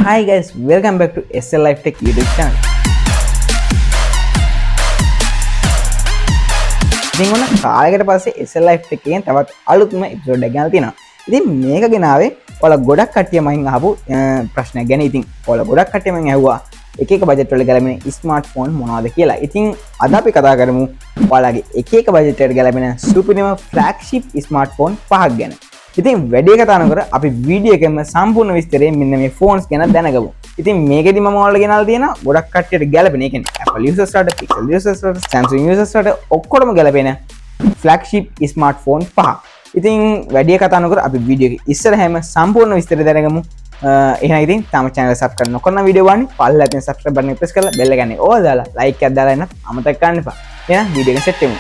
Hi guys, welcome back to SL Life Tech YouTube channel. ඉතින් ඔන්න කාලයකට පස්සේ SL Life Tech එකෙන් තවත් අලුත්ම එපිසෝඩ් එකක් ගෙනලා තියෙනවා. ඉතින් මේක ගෙනාවේ ඔයාලා ගොඩක් කට්ටිය මයින් අහපු ප්‍රශ්නයක් ගැන. ඉතින් ඔයාලා ගොඩක් කට්ටිය මයින් ඇහුවා එක එක බජට් වල ගැලපෙන ස්මාර්ට්ෆෝන් මොනවද කියලා. ඉතින් අද අපි කතා කරමු ඔයාලගේ එක එක බජට් එකට ගැලපෙන සුපිරිම ෆ්ලැග්ෂිප් ස්මාර්ට්ෆෝන් පහක් ගැන. ඉතින් වැඩි කතා නොකර අපි වීඩියෝ එකෙම සම්පූර්ණ විස්තරය මෙන්න මේ ෆෝන්ස් ගැන දැනගමු. ඉතින් මේකෙදි මම ඔයාලට ගෙනල්ලා තියෙන ගොඩක් කට්ටියට ගැලපෙන, ඒ කියන්නේ Apple users-ලාට, Pixel users-ලාට, Samsung users-ලාට ඔක්කොටම ගැලපෙන ෆ්ලැග්ෂිප් ස්මාර්ට්ෆෝන් පහ. ඉතින් වැඩි කතා නොකර අපි වීඩියෝ එක ඉස්සරහම සම්පූර්ණ විස්තරය දැනගමු. එහෙනම් ඉතින් තාම channel එක subscribe නොකරන වීඩියෝ වань පල්ලා තියෙන subscribe button එක press කරලා bell එක ගන්න ඕවා දාලා like එකක් දාලා එන්න අමතක කරන්න එපා. එහෙනම් වීඩියෝ එක set වෙමු.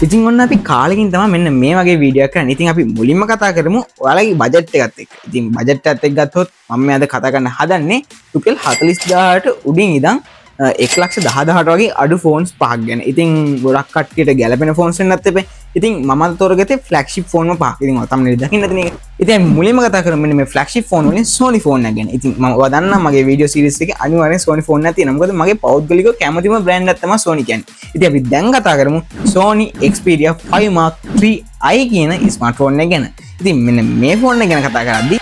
ඉතින් ඔන්න අපි කාලෙකින් තමයි මෙන්න මේ වගේ වීඩියෝ එකක් කරන්නේ. ඉතින් අපි මුලින්ම කතා කරමු ඔයාලගේ බජට් එකත් එක්ක. ඉතින් බජට් එකත් එක්ක ගත්තොත් මම මේ අද කතා කරන්න හදන්නේ රුපියල් 40000ට උඩින් ඉඳන් 1,10,000ට වගේ අඩු ෆෝන්ස් පහක් ගැන. ඉතින් ගොඩක් කට්ටියට ගැලපෙන ෆෝන්ස් වෙන්නත් එපේ. ඉතින් මම අද තෝරගත්තේ ෆ්ලැග්ෂිප් ෆෝන් පහක්. ඉතින් ඔය තමයි දකින්න තියෙන එක. ඉතින් මුලින්ම කතා කරමු මෙන්න මේ ෆ්ලැග්ෂිප් ෆෝන් වලින් Sony ෆෝන් එක ගැන. ඉතින් මම ඔයා දන්නා මගේ වීඩියෝ සීරීස් එකේ අනිවාර්යෙන් Sony ෆෝන් එකක් තියෙනවා. මොකද මගේ පෞද්ගලිකව කැමතිම බ්‍රෑන්ඩ් එකක් තමයි Sony කියන්නේ. ඉතින් අපි දැන් කතා කරමු Sony Xperia 5 Mark 3i කියන ස්මාර්ට්ෆෝන් එක ගැන. ඉතින් මෙන්න මේ ෆෝන් එක ගැන කතා කරද්දී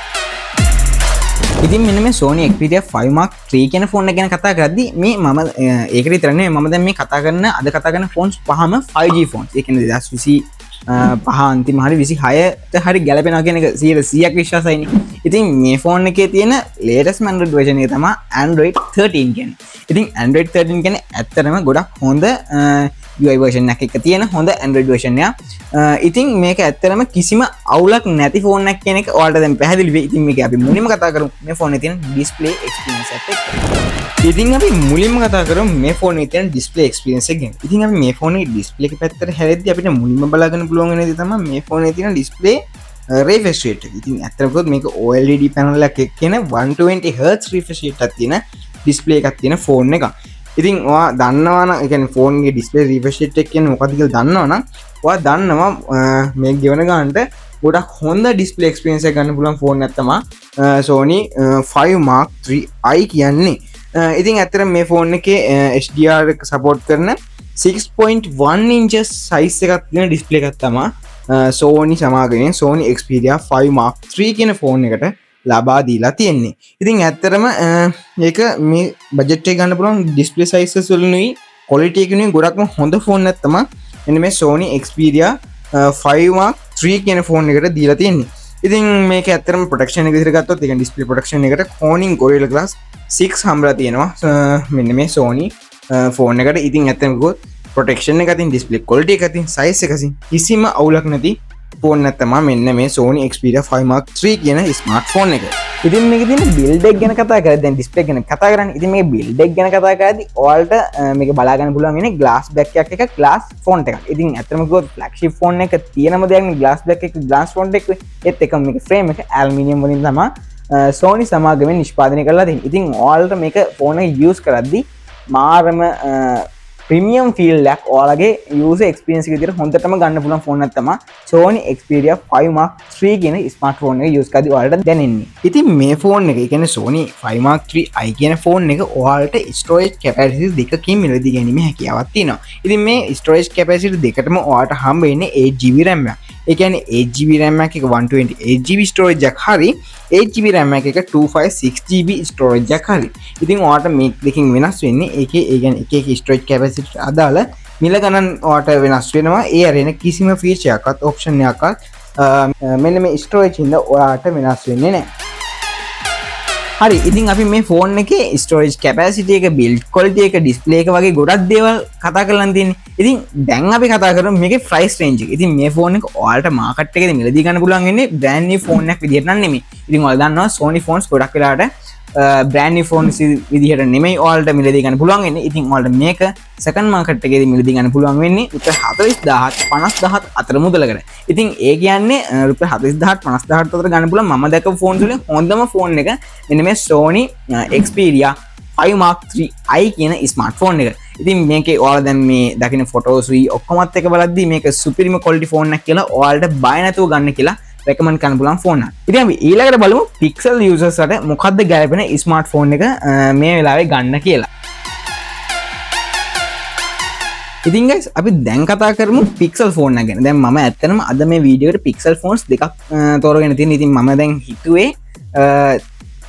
ඉතින් මෙන්න මේ Sony Xperia 5 Mark 3 කියන ෆෝන් එක ගැන කතා කරද්දී මේ මම ඒක විතර නෙමෙයි මම දැන් මේ අද කතා කරන ෆෝන්ස් පහම 5G ෆෝන්ස්. ඒ කියන්නේ 2025 අන්තිම හරි 26ට හරි ගැලපෙනවා කියන එක 100% විශ්වාසයිනේ. ඉතින් මේ ෆෝන් එකේ තියෙන latest Android version එක තමයි Android 13 කියන්නේ. ඉතින් Android 13 කියන්නේ ඇත්තටම ගොඩක් හොඳ UI version එකක් තියෙන හොඳ Android version එකක්. ඉතින් මේක ඇත්තටම කිසිම අවුලක් නැති ෆෝන් එකක් කියන එක ඔයාලට දැන් පැහැදිලි වෙයි. ඉතින් මේක අපි මුලින්ම කතා කරමු මේ ෆෝන් එකේ තියෙන display experience එකත් එක්ක. ඉතින් අපි මුලින්ම කතා කරමු මේ ෆෝන් එකේ තියෙන display experience එක ගැන. ඉතින් අපි මේ ෆෝන් එකේ display එක පැත්තට හැරෙද්දී අපිට මුලින්ම බලාගන්න පුළුවන් වෙන දේ තමයි මේ ෆෝන් එකේ තියෙන display refresh rate එක. ඉතින් ඇත්තටම මේක OLED panel එකක් එක්කෙන 120Hz refresh rate එකක් තියෙන display එකක් තියෙන ෆෝන් එකක්. ඉතින් ඔයා දන්නවනම් ඒ කියන්නේ ෆෝන් එකේ display refresh rate එක කියන්නේ මොකක්ද කියලා දන්නවනම් ඔයා දන්නවා මේ ගෙවන ගන්නට ගොඩක් හොඳ display experience එකක් ගන්න පුළුවන් ෆෝන් එකක් තමයි Sony 5 Mark 3i කියන්නේ. ඉතින් ඇත්තටම මේ ෆෝන් එකේ HDR එක support කරන 6.1 inches size එකක් තියෙන display එකක් තමයි Sony සමාගමෙන් Sony Xperia 5 Mark 3 කියන ෆෝන් එකට ලබා දීලා තියෙන්නේ. ඉතින් ඇත්තටම මේක මේ බජට් එක ගන්න පුළුවන් display sizes වලිනුයි quality එකනුයි ගොඩක්ම හොඳ ෆෝන් එකක් තමයි මෙන්න මේ Sony Xperia 5 Mark 3 කියන ෆෝන් එකට දීලා තියෙන්නේ. ඉතින් මේක ඇත්තටම protection එක විදිහට ගත්තොත් ඒ කියන්නේ display protection එකට Corning Gorilla Glass 6 හම්බලා තියෙනවා මෙන්න මේ Sony ෆෝන් එකට. ඉතින් ඇත්තටම ගොත් protection එක අතින් display quality එක අතින් size එක අතින් කිසිම අවුලක් නැති ෆෝන් එක තමයි මෙන්න මේ Sony Xperia 5 Mark 3 කියන ස්මාර්ට්ෆෝන් එක. ඉතින් මේකේ තියෙන build එක ගැන කතා කරද්දී දැන් display ගැන කතා කරන්නේ. ඉතින් මේකේ build එක ගැන කතා කරද්දී ඔයාලට මේක බලා ගන්න පුළුවන් වෙන්නේ glass back එකක් එක glass font එකක්. ඉතින් ඇත්තටම කිව්වොත් flagship phone එක තියෙනම දෙයක් නේ glass back එක glass font එක. ඒත් එකම මේක frame එක aluminium වලින් තමයි Sony සමාගමෙන් නිෂ්පාදනය කරලා තියෙන්නේ. ඉතින් ඔයාලට මේක phone එක use කරද්දී මාරම ප්‍රීමියම් ෆීල් එකක් ඔයාලගේ යූසර් එක්ස්පීරියන්ස් එක විදිහට හොඳටම ගන්න පුළුවන් ෆෝන් එකක් තමයි Sony Xperia 5 Mark 3 කියන ස්මාර්ට්ෆෝන් එක යූස් කරද්දී ඔයාලට දැනෙන්නේ. ඉතින් මේ ෆෝන් එක, ඒ කියන්නේ Sony 5 Mark 3i කියන ෆෝන් එක ඔයාලට storage capacity දෙකකින් මිලදී ගැනීමේ හැකියාවක් තියෙනවා. ඉතින් මේ storage capacity දෙකටම ඔයාලට හම්බ වෙන්නේ 8GB RAM එකක්. ඒ කියන්නේ 8GB RAM එකක 128GB storage එකක් හරි 8GB RAM එකක 256GB storage එකක් හරි. ඉතින් ඔයාලට මේ දෙකකින් වෙනස් වෙන්නේ ඒකේ ඒ කියන්නේ එක storage capacity අදාළ මිල ගණන් ඔයාලට වෙනස් වෙනවා. ඒ අරගෙන කිසිම feature එකක්වත් option එකක්වත් මෙන්න මේ storage ඉඳ ඔයාලට වෙනස් වෙන්නේ නැහැ. හරි, ඉතින් අපි මේ ෆෝන් එකේ storage capacity එක, build quality එක, display එක වගේ ගොඩක් දේවල් කතා කරලා තියෙන්නේ. ඉතින් දැන් අපි කතා කරමු මේකේ price range එක. ඉතින් මේ ෆෝන් එක ඔයාලට මාකට් එකේදී මිලදී ගන්න පුළුවන් වෙන්නේ brand new ෆෝන් එකක් විදිහට නම් නෙමෙයි. ඉතින් ඔයාලා දන්නවා Sony phones ගොඩක් වෙලාවට brand new phones විදිහට නෙමෙයි ඔයාලට මිලදී ගන්න පුළුවන් වෙන්නේ. ඉතින් ඔයාලට මේක second market එකේදී මිලදී ගන්න පුළුවන් වෙන්නේ රුපියල් 40000ත් 50000ත් අතර මුදලකට. ඉතින් ඒ කියන්නේ රුපියල් 40000ත් 50000ත් අතර ගන්න පුළුවන් මම දැකපු ෆෝන්ස් වලින් හොඳම ෆෝන් එක මෙන්න මේ Sony Xperia 5 Mark 3i කියන ස්මාර්ට්ෆෝන් එක. ඉතින් මේකේ ඔයාලා දැන් මේ දකින්න ෆොටෝස් වී ඔක්කොමත් එක බලද්දී මේක සුපිරිම quality ෆෝන් එකක් කියලා ඔයාලට බය නැතුව ගන්න කියලා රෙකමන්ඩ් කරන්න පුළුවන් ෆෝන් එක. ඉතින් අපි ඊළඟට බලමු Pixel users ට මොකද්ද ගැලපෙන ස්මාර්ට්ෆෝන් එක මේ වෙලාවේ ගන්න කියලා. ඉතින් guys අපි දැන් කතා කරමු Pixel ෆෝන් එක ගැන. දැන් මම ඇත්තටම අද මේ වීඩියෝ එකට Pixel ෆෝන්ස් දෙකක් තෝරගෙන තියෙනවා. ඉතින් මම දැන් හිතුවේ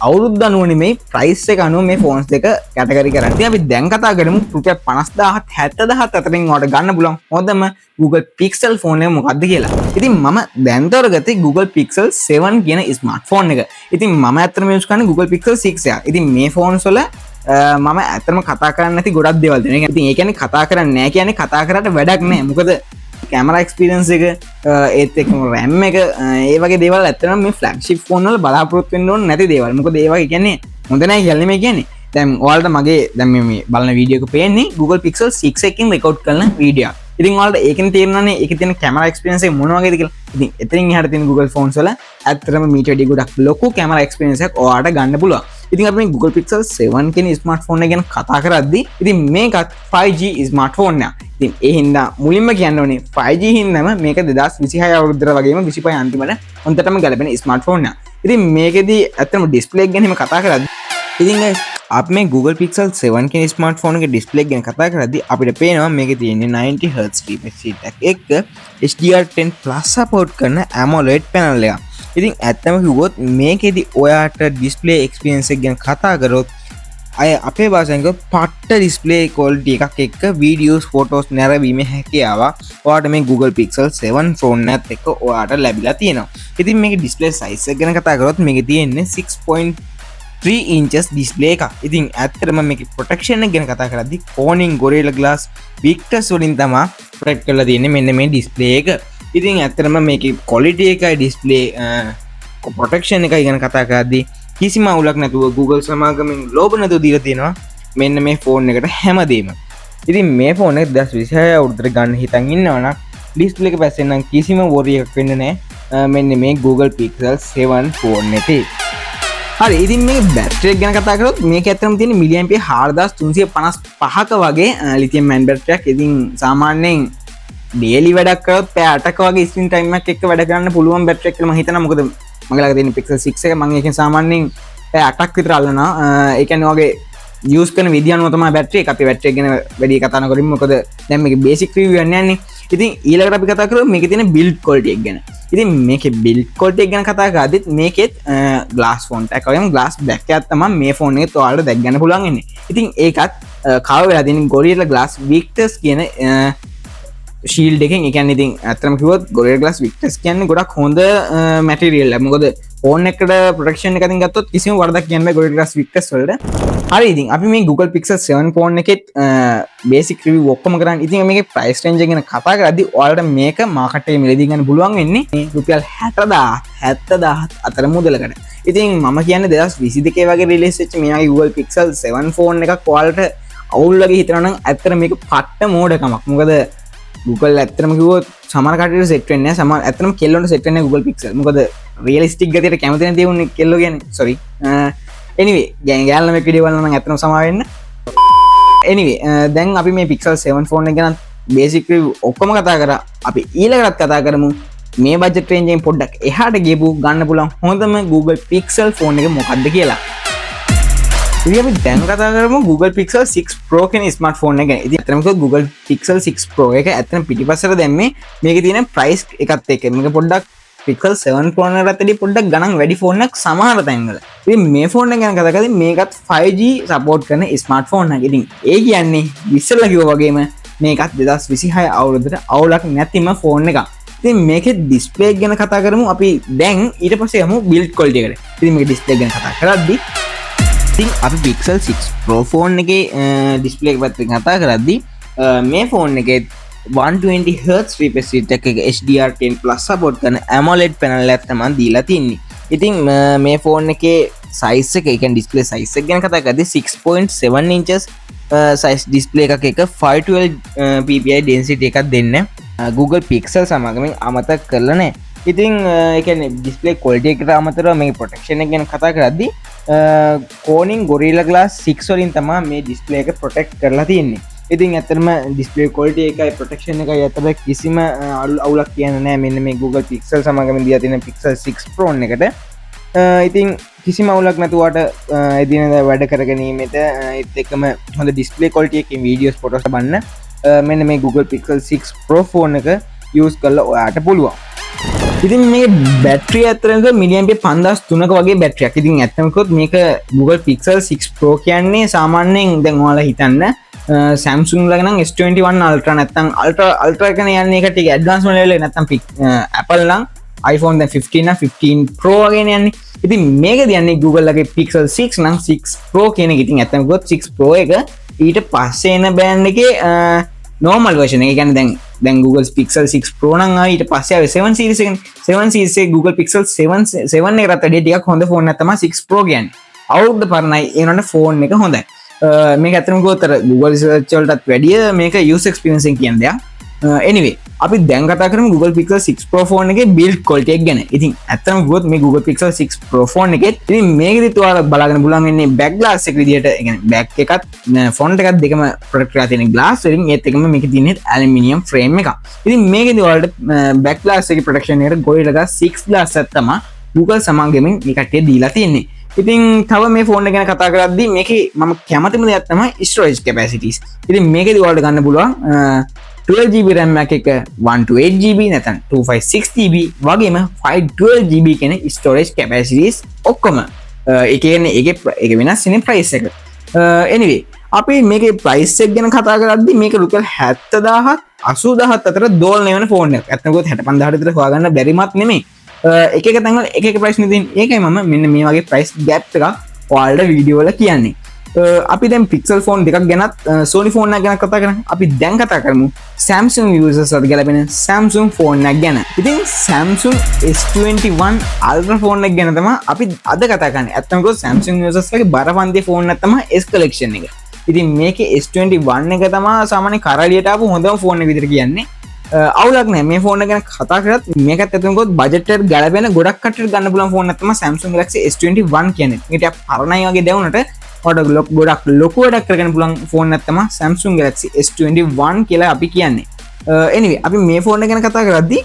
අවුරුද්ද අනුව නෙමෙයි ප්‍රයිස් එක අනුව මේ ෆෝන්ස් දෙක කැටගරි කරන්න. ඉතින් අපි දැන් කතා කරමු රුපියල් 50000ත් 70000ත් අතරින් ඔයාලට ගන්න පුළුවන් හොඳම Google Pixel ෆෝන් එක මොකක්ද කියලා. ඉතින් මම දැන් තෝරගත්තේ Google Pixel 7 කියන ස්මාර්ට්ෆෝන් එක. ඉතින් මම ඇත්තටම යූස් කරන්නේ Google Pixel 6 එක. ඉතින් මේ ෆෝන්ස් වල මම ඇත්තටම කතා කරන්න නැති ගොඩක් දේවල් තියෙනවා. ඉතින් ඒ කියන්නේ කතා කරන්නේ නැහැ කියන්නේ කතා කරාට වැඩක් නැහැ. මොකද කැමරා එක්ස්පීරියන්ස් එක ඒත් එක්කම RAM එක ඒ වගේ දේවල් ඇත්තටම මේ ෆ්ලැග්ෂිප් ෆෝන් වල බලාපොරොත්තු වෙන්න ඕනේ නැති දේවල්. මොකද ඒ වගේ කියන්නේ හොඳ නැහැ කියලා මේ කියන්නේ. දැන් ඔයාලට මගේ දැන් මේ බලන වීඩියෝ එක පේන්නේ Google Pixel 6 එකකින් රෙකෝඩ් කරන වීඩියෝ. ඉතින් ඔයාලට ඒකෙන් තේරෙනවානේ ඒකේ තියෙන කැමරා එක්ස්පීරියන්ස් එක මොන වගේද කියලා. ඉතින් එතනින් එහාට තියෙන Google phones වල ඇත්තටම මීට වැඩි ගොඩක් ලොකු කැමරා එක්ස්පීරියන්ස් එකක් ඔයාලට ගන්න පුළුවන්. ඉතින් අපි මේ Google Pixel 7 කියන ස්මාර්ට්ෆෝන් එක ගැන කතා කරද්දී ඉතින් මේකත් 5G ස්මාර්ට්ෆෝන් එකක්. ඉතින් ඒ හින්දා මුලින්ම කියන්න ඕනේ 5G හින්දාම මේක 2026 අවුරුද්දට වගේම 25 අන්තිමට හොඳටම ගැලපෙන ස්මාර්ට්ෆෝන් එකක්. ඉතින් මේකෙදී ඇත්තටම ඩිස්ප්ලේ එක ගැන එහෙම කතා කරද්දී ඉතින් guys අපි මේ Google Pixel 7 කියන ස්මාර්ට්ෆෝන් එකේ ඩිස්ප්ලේ එක ගැන කතා කරද්දී අපිට පේනවා මේකේ තියෙන්නේ 90 Hz refresh rate එකක් එක්ක HDR10 Plus support කරන AMOLED panel එකක්. ඉතින් ඇත්තම කිව්වොත් මේකෙදි ඔයාට ඩිස්ප්ලේ එක්ස්පීරියන්ස් එක ගැන කතා කරොත් අය අපේ භාෂාවෙන් කිව්වොත් පට්ට ඩිස්ප්ලේ ක්වොලිටි එකක් එක්ක වීඩියෝස් ෆොටෝස් නැරඹීමේ හැකියාව ඔයාට මේ Google Pixel 7 ෆෝන් එකත් එක්ක ඔයාට ලැබිලා තියෙනවා. ඉතින් මේකේ ඩිස්ප්ලේ සයිස් එක ගැන කතා කරොත් මේකේ තියෙන්නේ 6.3 inches ඩිස්ප්ලේ එකක්. ඉතින් ඇත්තටම මේකේ ප්‍රොටෙක්ෂන් එක ගැන කතා කරද්දී Corning Gorilla Glass Victus වලින් තමයි ප්‍රොටෙක්ට් කරලා තියෙන්නේ මෙන්න මේ ඩිස්ප්ලේ එක. ඉතින් ඇත්තටම මේකේ ක්වොලිටි එකයි ඩිස්ප්ලේ ප්‍රොටෙක්ෂන් එකයි ගැන කතා කරද්දී කිසිම අවුලක් නැතුව Google සමාගමෙන් ලෝභ නැතුව දීලා තියෙනවා මෙන්න මේ ෆෝන් එකට හැමදේම. ඉතින් මේ ෆෝන් එක 2026 අවුරුද්දට ගන්න හිතන් ඉන්නවනම් ඩිස්ප්ලේ එක පැත්තෙන් නම් කිසිම වොරි එකක් වෙන්නේ නැහැ මෙන්න මේ Google Pixel 7 ෆෝන් එකේ. හරි ඉතින් මේ බැටරි එක ගැන කතා කරොත් මේක ඇත්තටම තියෙන මිලිඇම්පියර් 4355ක වගේ ලිතියම් අයන් බැටරියක්. ඉතින් සාමාන්‍යයෙන් ඩේලි වැඩක් කරොත් පැය 8ක වගේ ස්ක්‍රීන් ටයිම් එකක් එක්ක වැඩ කරන්න පුළුවන් බැටරි එකක් කියලා මම හිතනවා. මොකද මගේ ළඟ තියෙන Pixel 6 එක මම ඒකෙන් සාමාන්‍යයෙන් පැය 8ක් විතර අල්ලනවා. ඒ කියන්නේ වගේ යූස් කරන විදිය අනුව තමයි බැටරි එක. අපි බැටරි එක ගැන වැඩි කතා නොකරමු. මොකද දැන් මේකේ බේසික් රිවිව් යන්නේ නැහැ. ඉතින් ඊළඟට අපි කතා කරමු මේකේ තියෙන බිල්ඩ් ක්වොලිටි එක ගැන. ඉතින් මේකේ බිල්ඩ් ක්වොලිටි එක ගැන කතා කරද්දිත් මේකෙත් ග්ලාස් ෆොන්ට් එකක් වගේම ග්ලාස් බෑක් එකක් තමයි මේ ෆෝන් එකේ ඔයාලට දැක් ගන්න පුළුවන් ඉන්නේ. ඉතින් ඒකත් කවර් වෙලා තියෙන Gorilla Glass Victus කියන ශීල්ඩ් එකෙන්. ඒ කියන්නේ ඉතින් අත්‍තරම කිව්වොත් Gorilla Glass Victus කියන්නේ ගොඩක් හොඳ මැටීරියල් එකක්. මොකද ෆෝන් එකට ප්‍රොටෙක්ෂන් එක අතින් ගත්තොත් කිසිම වරදක් කියන්න බෑ Gorilla Glass Victus වලට. හරි ඉතින් අපි මේ Google Pixel 7 ෆෝන් එකෙත් බේසික් රිවිව් ඔක්කොම කරන්නේ. ඉතින් මේකේ ප්‍රයිස් රේන්ජ් එක ගැන කතා කරද්දී ඔයාලට මේක මාකට් එකේ මිලදී ගන්න පුළුවන් වෙන්නේ රුපියල් 70000 අතර මුදලකට. ඉතින් මම කියන්නේ 2022 වගේ රිලීස් වෙච්ච මේ වගේ Google Pixel 7 ෆෝන් එකක් ඔයාලට අවුල් වගේ හිතනවා නම් ඇත්තට මේක පට්ට මෝඩකමක්. මොකද Google ඇත්තටම කිව්වොත් සමහර කටට සෙට් වෙන්නේ නැහැ. සමහර ඇත්තටම කෙල්ලොන්ට සෙට් වෙන්නේ Google Pixel. මොකද රියලිස්ටික් ගතියට කැමති නැති උන්නේ කෙල්ලෝ කියන්නේ. sorry. anyway ගෑල්ලා මේ වීඩියෝ බලනවා නම් ඇත්තටම සමා වෙන්න. anyway දැන් අපි මේ Pixel 7 ෆෝන් එක ගැන බේසික් රිවිව් ඔක්කොම කතා කරා. අපි ඊළඟට කතා කරමු මේ බජට් රේන්ජ් එකෙන් පොඩ්ඩක් එහාට ගියපු ගන්න පුළුවන් හොඳම Google Pixel ෆෝන් එක මොකක්ද කියලා. ඉතින් අපි දැන් කතා කරමු Google Pixel 6 Pro කියන ස්මාර්ට්ෆෝන් එක ගැන. ඉතින් අතරම Google Pixel 6 Pro එක ඇත්තටම පිටිපස්සට දැම්මේ මේකේ තියෙන ප්‍රයිස් එකත් එක්ක. මේක පොඩ්ඩක් Pixel 7 ෆෝන් එකකට වඩා පොඩ්ඩක් ගණන් වැඩි ෆෝන් එකක් සමහර තැන්වල. ඉතින් මේ ෆෝන් එක ගැන කතා කරද්දී මේකත් 5G සපෝට් කරන ස්මාර්ට්ෆෝන් එකක්. ඉතින් ඒ කියන්නේ ඉස්සෙල්ලා කිව්වා වගේම මේකත් 2026 අවුරුද්දට අවුලක් නැතිම ෆෝන් එකක්. ඉතින් මේකේ ඩිස්ප්ලේ එක ගැන කතා කරමු අපි දැන්. ඊට පස්සේ යමු බිල්ඩ් ක්වොලිටි එකට. ඉතින් මේකේ ඩිස්ප්ලේ ගැන කතා කරද්දී ඉතින් අපි Pixel 6 Pro ෆෝන් එකේ ඩිස්ප්ලේ එක පැත්තෙන් කතා කරද්දී මේ ෆෝන් එකේ 120 Hz refresh rate එකක HDR10 Plus support කරන AMOLED panel එකක් තමයි දීලා තින්නේ. ඉතින් මේ ෆෝන් එකේ size එක, ඒ කියන්නේ display size එක ගැන කතා කරද්දී 6.7 inches size display එකක එක 512 ppi density එකක් දෙන්න Google Pixel සමගමින් අමතක කරලා නැහැ. ඉතින් ඒ කියන්නේ display quality එකට අමතරව මේ protection එක ගැන කතා කරද්දී Corning Gorilla Glass 6 වලින් තමයි මේ display එක protect කරලා තියෙන්නේ. ඉතින් ඇතරම ඩිස්පලේ කොල්ට එකයි ප්‍රටක්ෂණ එක ඇතර කිසිම අවුලක් කියන නෑ මෙන්න මේ Google පික්සල් සමගම දී තින පික්සල් 6 ප්‍රෝන් එකට ඉතින් කිසි මවුලක් නැතුවට එදින වැඩ කරගැනීමට එත් එකම හොඳ ඩිස්පලේ කොල්ටිය එක වීඩියෝස් පොටස් බන්න මෙන්න මේ Google පික්සල් 6 ප්‍රෝෆෝන් එක යස් කල්ල ඔයාට පුළුවන් ඉතින් මේ බැට්‍රිය ඇතරක මිලියම්පේ 5300ක වගේ බැට්‍රියක් ඉතින් ඇත්තමකොත් මේක Google Pixel 6 Pro කියන්නේ සාමාන්‍යයෙන් දැන් ඔයාලා හිතන්න Samsung ලගනම් S21 Ultra නැත්නම් Ultra එකන යන්නේ එකට ටික ඇඩ්වාන්ස් මොඩල් එක නැත්නම් Apple නම් iPhone දැන් 15 නම් 15 Pro වගේ යන්නේ ඉතින් මේක දියන්නේ Google ලගේ Pixel 6 නම් 6 Pro කියන එක ඉතින් ඇත්තමකොත් 6 Pro එක ඊට පස්සේ එන බෑන්ඩ් එකේ normal version එක කියන්නේ දැන් Google Pixel 6 Pro නම් ආ ඊට පස්සේ ආවේ 7 series එකනේ 7 series එකේ Google Pixel 7 එකකට වැඩිය ටිකක් හොඳ ෆෝන් එකක් තමයි 6 Pro කියන්නේ. අවුරුද්ද පරණයි ඒ වුණාට ෆෝන් එක හොඳයි. මේක ඇත්තටම ගොතර Google research වලටත් වැඩිය මේක user experience එක කියන දෙයක්. anyway අපි දැන් කතා කරමු Google Pixel 6 Pro ෆෝන් එකේ build quality එක ගැන. ඉතින් ඇත්තටම ගොත් මේ Google Pixel 6 Pro ෆෝන් එකේ ඉතින් මේකෙදිත් ඔයාලා බලාගෙන පුළුවන් වෙන්නේ back glass එක විදියට ඒ කියන්නේ back එකත් front එකත් දෙකම protect කරලා තියෙන glass වලින් ඒත් එකම මේකේ තියෙන්නේ aluminium frame එකක්. ඉතින් මේකෙදි ඔයාලට back glass එකේ protection එකට Gorilla Glass 6 glass එකක් තමයි Google සමාගමෙන් මේ කට්ටිය දීලා තියෙන්නේ. ඉතින් තව මේ ෆෝන් එක ගැන කතා කරද්දී මේකේ මම කැමතිම දෙයක් තමයි storage capacities. ඉතින් මේකෙදි ඔයාලට ගන්න පුළුවන් 12GB RAM එක 128GB නැත්නම් 256GB වගේම 512GB කියන storage capacities ඔක්කොම ඒ කියන්නේ ඒක වෙනස් වෙන price එක. anyway අපි මේකේ price එක ගැන කතා කරද්දී මේක රුපියල් 70000ත් 80000ත් අතර දෝලණය වෙන ෆෝන් එකක්. ඇත්තටම ගොත් 65000ට විතර හොයාගන්න බැරිමත් නෙමෙයි. එක එක තැන්වල එක එක price නේ තියෙන්නේ. ඒකයි මම මෙන්න මේ වගේ price gap එකක් ඔයාලට වීඩියෝ වල කියන්නේ. අපි දැන් Pixel phone දෙකක් ගැනත් Sony phone එකක් ගැන කතා කරමු. අපි දැන් කතා කරමු Samsung users අත ගැලපෙන Samsung phone එකක් ගැන. ඉතින් Samsung S21 Ultra phone එක ගැන තමයි අපි අද කතා කරන්නේ. ඇත්තම කිව්වොත් Samsung users ලගේ බරපන්ති phone එක තමයි S collection එක. ඉතින් මේකේ S21 එක තමයි සාමාන්‍ය කරලියට ආපු හොඳම phone එක විදිහට කියන්නේ. අවුලක් නැහැ මේ ෆෝන් එක ගැන කතා කරත් මේකත් ඇත්තටම කිව්වොත් බජට් එකට ගැලපෙන ගොඩක් කට්ටියට ගන්න පුළුවන් ෆෝන් එකක් තමයි Samsung Galaxy S21 කියන්නේ. මේක පරණයි වගේ දැවුනට ගොඩක් ලොකු වැඩක් කරගන්න පුළුවන් ෆෝන් එකක් තමයි Samsung Galaxy S21 කියලා අපි කියන්නේ. anyway අපි මේ ෆෝන් එක ගැන කතා කරද්දී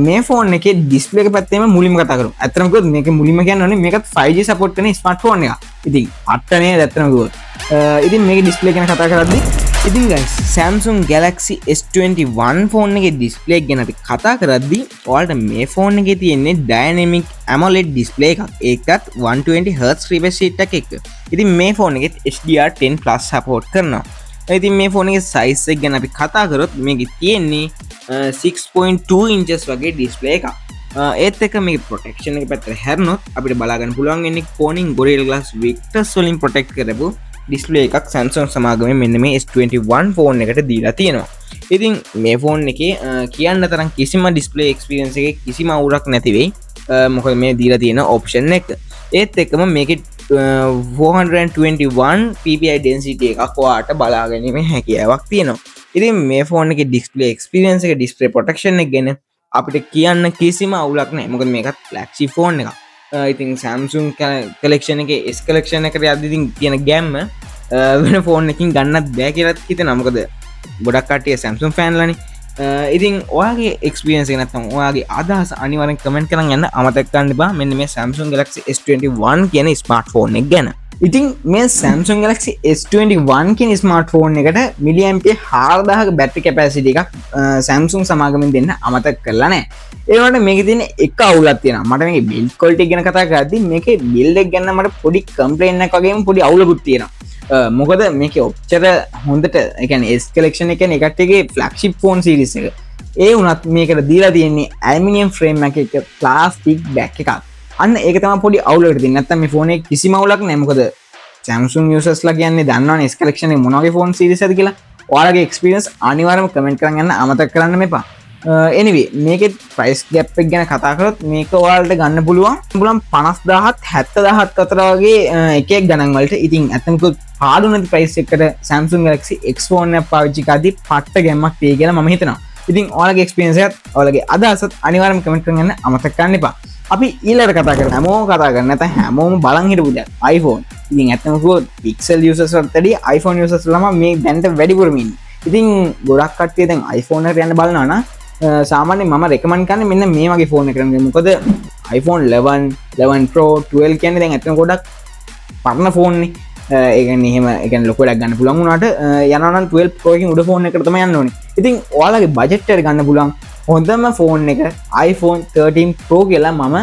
මේ ෆෝන් එකේ ඩිස්ප්ලේ එක පැත්තේම මුලින්ම කතා කරමු. ඇත්තටම කිව්වොත් මේක මුලින්ම කියන්න ඕනේ මේකත් 5G support කරන ස්මාර්ට්ෆෝන් එකක්. ඉතින් අට්ටනේ ඇත්තටම කිව්වොත්. ඉතින් මේකේ ඩිස්ප්ලේ ගැන කතා කරද්දී ඉතින් guys Samsung Galaxy S21 phone එකේ ඩිස්ප්ලේ එක ගැන අපි කතා කරද්දී ඔයාලට මේ ෆෝන් එකේ තියෙන්නේ dynamic AMOLED ඩිස්ප්ලේ එකක්. ඒකත් 120Hz refresh rate එකක් එක්ක. ඉතින් මේ ෆෝන් එකෙත් HDR10+ support කරනවා. ඉතින් මේ ෆෝන් එකේ size එක ගැන අපි කතා කරොත් මේකේ තියෙන්නේ 6.2 inches වගේ ඩිස්ප්ලේ එකක්. ඒත් එක මේ ප්‍රොටෙක්ෂන් එක පැත්තට හැරෙනොත් අපිට බලා ගන්න පුළුවන් වෙන්නේ Corning Gorilla Glass Victus වලින් ප්‍රොටෙක්ට් කරපු ඩිස්ප්ලේ එකක් Samsung සමාගමේ මෙන්න මේ S21 ෆෝන් එකට දීලා තියෙනවා. ඉතින් මේ ෆෝන් එකේ කියන්න තරම් කිසිම ඩිස්ප්ලේ එක්ස්පීරියන්ස් එකේ කිසිම අවුලක් නැති වෙයි. මොකද මේ දීලා තියෙන ඔප්ෂන් එක. ඒත් එක්කම මේකේ 421 ppi density එකක් ඔයාලට බලා ගැනීමේ හැකියාවක් තියෙනවා. ඉතින් මේ ෆෝන් එකේ ඩිස්ප්ලේ එක්ස්පීරියන්ස් එක ඩිස්ප්ලේ ප්‍රොටෙක්ෂන් එක ගැන අපිට කියන්න කිසිම අවුලක් නැහැ. මොකද මේකත් ෆ්ලැග්ෂිප් ෆෝන් එකක්. ඉතින් Samsung collection එකේ S collection එකට යද්දී ඉතින් තියෙන ගැම්ම වෙන ෆෝන් එකකින් ගන්නත් බෑ කියලා හිතෙනවා. මොකද ගොඩක් කට්ටිය Samsung fan ලානේ. ඉතින් ඔයාගේ experience එක නැත්නම් ඔයාගේ අදහස අනිවාර්යෙන් comment කරන් යන්න අමතක කරන්න එපා. මෙන්න මේ Samsung Galaxy S21 කියන smartphone එක ගැන. ඉතින් මේ Samsung Galaxy S21 කියන smartphone එකට milliampere 4000ක battery capacity එකක් Samsung සමාගමෙන් දෙන්න අමතක කරලා නැහැ. ඒ වුණාට මේකේ තියෙන එක අවුලක් තියෙනවා. මට මේකේ build quality ගැන කතා කරද්දී මේකේ build එක ගැන මට පොඩි complaint එකක් වගේම පොඩි අවුලකුත් තියෙනවා. මොකද මේකේ ඔච්චර හොඳට ඒ කියන්නේ S collection එක කියන්නේ එකට එකේ flagship phone series එක. ඒ වුණත් මේකට දීලා තියෙන්නේ aluminium frame එකක plastic back එකක්. අන්න ඒක තමයි පොඩි අවුලකට තියෙන්නේ. නැත්තම් මේ ෆෝන් එකේ කිසිම අවුලක් නැහැ. මොකද Samsung users ලා කියන්නේ දන්නවනේ S collection එක මොන වගේ phone series එකද කියලා. ඔයාලගේ experience අනිවාර්යයෙන්ම comment කරන් යන්න අමතක කරන්න මෙපා. anyway මේකේ price gap එක ගැන කතා කරොත් මේක ඔයාලට ගන්න පුළුවන් 50000ත් 70000ත් අතර වගේ එක එක ගණන් වලට. ඉතින් ඇත්තටම පාඩු නැති price එකකට Samsung Galaxy X phone එක පාවිච්චි කරද්දී පට්ට ගැම්මක් තියෙයි කියලා මම හිතනවා. ඉතින් ඔයාලගේ experience එකත් ඔයාලගේ අදහසත් අනිවාර්යයෙන්ම comment කරන් යන්න අමතක කරන්න එපා. අපි ඊළඟට කතා කරමු. හැමෝම කතා කරන්නේ නැත්නම් හැමෝම බලන් හිටපු දෙයක් iPhone. ඉතින් ඇත්තම පික්සල් යුසර්ස් වලටදී iPhone users ළම මේ දැනට වැඩිපුරම ඉන්නේ. ඉතින් ගොඩක් කට්ටිය දැන් iPhone එකට යන්න බලනවා නම් සාමාන්‍යයෙන් මම රෙකමන්ඩ් කරන්නේ මෙන්න මේ වගේ ෆෝන් එකකට යන්න. මොකද iPhone 11, 11 Pro, 12 කියන්නේ දැන් ඇත්තම ගොඩක් පරණ ෆෝන් නේ. ඒ කියන්නේ එහෙම ඒ කියන්නේ ලොකු වැඩක් ගන්න පුළුවන් වුණාට යනවා නම් 12 Pro එකකින් උඩ ෆෝන් එකකට තමයි යන්න ඕනේ. ඉතින් ඔයාලගේ බජට් එකට ගන්න පුළුවන් හොඳම ෆෝන් එක iPhone 13 Pro කියලා මම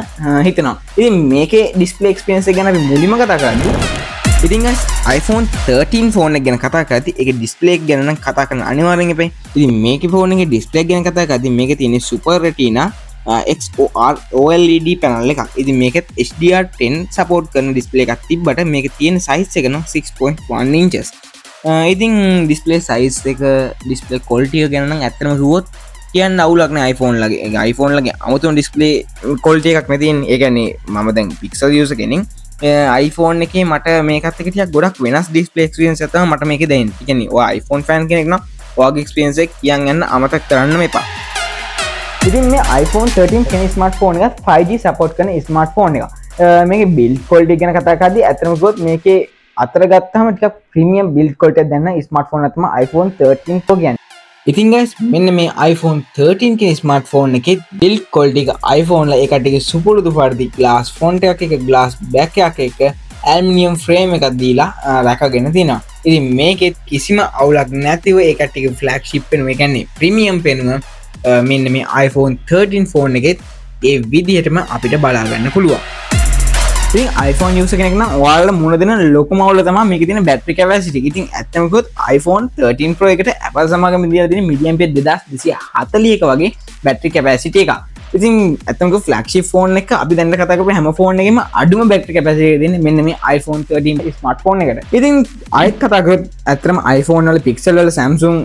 හිතනවා. ඉතින් මේකේ ඩිස්ප්ලේ එක්ස්පීරියන්ස් එක ගැන අපි මුලින්ම කතා කරන්නේ. ඉතින් guys iPhone 13 ෆෝන් එක ගැන කතා කරද්දී ඒකේ ඩිස්ප්ලේ එක ගැන නම් කතා කරන්න අනිවාර්යෙන් එපයි. ඉතින් මේකේ ෆෝන් එකේ ඩිස්ප්ලේ එක ගැන කතා කරද්දී මේකේ තියෙන Super Retina XOR OLED panel එකක්. ඉතින් මේකෙත් HDR10 සපෝට් කරන ඩිස්ප්ලේ එකක් තිබ්බට මේකේ තියෙන සයිස් එක නම් 6.1 inches. ඉතින් ඩිස්ප්ලේ සයිස් එක ඩිස්ප්ලේ ක්වොලිටි එක ගැන නම් ඇත්තටම කිව්වොත් කියන්න අවුලක් නෑ iPhone ලගේ. iPhone ලගේ අමුතුම ඩිස්ප්ලේ ක්වොලිටි එකක් නේ තියෙන්නේ. ඒ කියන්නේ මම දැන් Pixel user කෙනෙක්. iPhone එකේ මට මේකත් එක ටිකක් ගොඩක් වෙනස් ඩිස්ප්ලේ එක්ස්පීරියන්ස් එකක් තමයි මට මේකේ දැනෙන්නේ. ඒ කියන්නේ ඔයා iPhone fan කෙනෙක් නම් ඔයාගේ එක්ස්පීරියන්ස් එක කියන් යන්න අමතක කරන්න එපා. ඉතින් මේ iPhone 13 කියන ස්මාර්ට්ෆෝන් එක 5G සපෝට් කරන ස්මාර්ට්ෆෝන් එක. මේකේ බිල්ඩ් ක්වොලිටි ගැන කතා කරද්දී ඇත්තටම කිව්වොත් මේකේ අතර ගත්තාම ටිකක් ප්‍රීමියම් බිල්ඩ් ක්වොලිටි එකක් දැනන ස්මාර්ට්ෆෝන් එක තමයි iPhone 13 Pro කියන්නේ. ඉතින් guys මෙන්න මේ iPhone 13 කියන ස්මාර්ට්ෆෝන් එකේ බිල්ඩ් ක්වොලිටි එක iPhone ලා ඒකට එක සුපුරුදු පරිදි glass front එකක් එක glass back එකක් එක ඇලුමිනියම් ෆ්‍රේම් එකක් දීලා රැකගෙන තිනවා. ඉතින් මේකෙත් කිසිම අවුලක් නැතිව ඒකට එක ෆ්ලැග්ෂිප් වෙනවා. ඒ කියන්නේ ප්‍රීමියම් වෙනවා. මෙන්න මේ iPhone 13 ෆෝන් එකෙත් ඒ විදිහටම අපිට බලා ගන්න පුළුවන්. ඉතින් iPhone user කෙනෙක් නම් ඔයාලා මුණ දෙන ලොකුම අවුල තමයි මේකේ තියෙන බැටරි කැපැසිටි. ඉතින් ඇත්තම කිව්වොත් iPhone 13 Pro එකට Apple සමාගම දීලා තියෙන mAh 2240ක වගේ බැටරි කැපැසිටි එකක්. ඉතින් ඇත්තම කිව්වොත් ෆ්ලැග්ෂිප් ෆෝන් එක අපි දැන් කතා කරපු හැම ෆෝන් එකෙම අඩුම බැටරි කැපැසිටි එක දෙන්නේ මෙන්න මේ iPhone 13 ස්මාර්ට්ෆෝන් එකට. ඉතින් ආයෙත් කතා කරොත් ඇත්තටම iPhone වල Pixel වල Samsung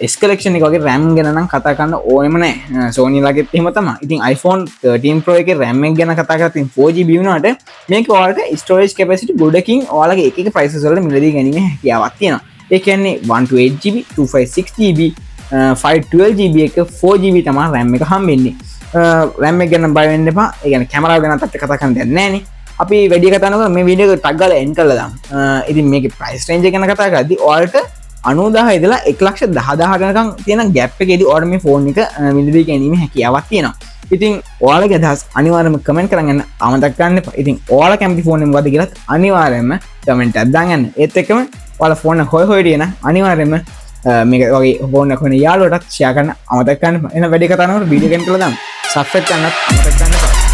S collection එක වගේ RAM ගැන නම් කතා කරන්න ඕනෙම නැහැ. Sony ලගෙත් එහෙම තමයි. ඉතින් iPhone 13 Pro එකේ RAM එක ගැන කතා කරත් 4GB වුණාට මේක ඔයාලට storage capacity ගොඩකින් ඔයාලගේ එක එක prices වලට මිලදී ගැනීමේ හැකියාවක් තියෙනවා. ඒ කියන්නේ 128GB, 256GB, 512GB එක 4GB තමයි RAM එක හම්බෙන්නේ. RAM එක ගැන බය වෙන්න එපා. ඒ කියන්නේ කැමරාව ගැන අපිට කතා කරන්න දෙයක් නැහැ නේ. අපි වැඩි කතා කරනකොට මේ වීඩියෝ එක ටග් ගාලා එන්ඩ් කරලා දාමු. ඉතින් මේකේ price range එක ගැන කතා කරද්දී ඔයාලට 90000 ඉඳලා 110000 වෙනකන් තියෙන gap එකේදී ඔයාලට මේ ෆෝන් එක මිලදී ගැනීමේ හැකියාවක් තියෙනවා. ඉතින් ඔයාලගේ අදහස් අනිවාර්යයෙන්ම කමෙන්ට් කරන් යන්න අමතක කරන්න එපා. ඉතින් ඔයාලා කැමති ෆෝන් එක මොකද්ද කියලාත් අනිවාර්යයෙන්ම කමෙන්ට් එකක් දාන්න යන්න. ඒත් එක්කම ඔයාලා ෆෝන් එක හොය ඉන්න අනිවාර්යයෙන්ම මේක වගේ ෆෝන් එක හොයන යාළුවටත් ෂෙයා කරන්න අමතක කරන්න එපා. එහෙනම් වැඩි කතා කරනකොට වීඩියෝ එක එන්ඩ් කරලා දාමු. සබ්ස්ක්‍රයිබ් කරන්නත් අමතක කරන්න එපා.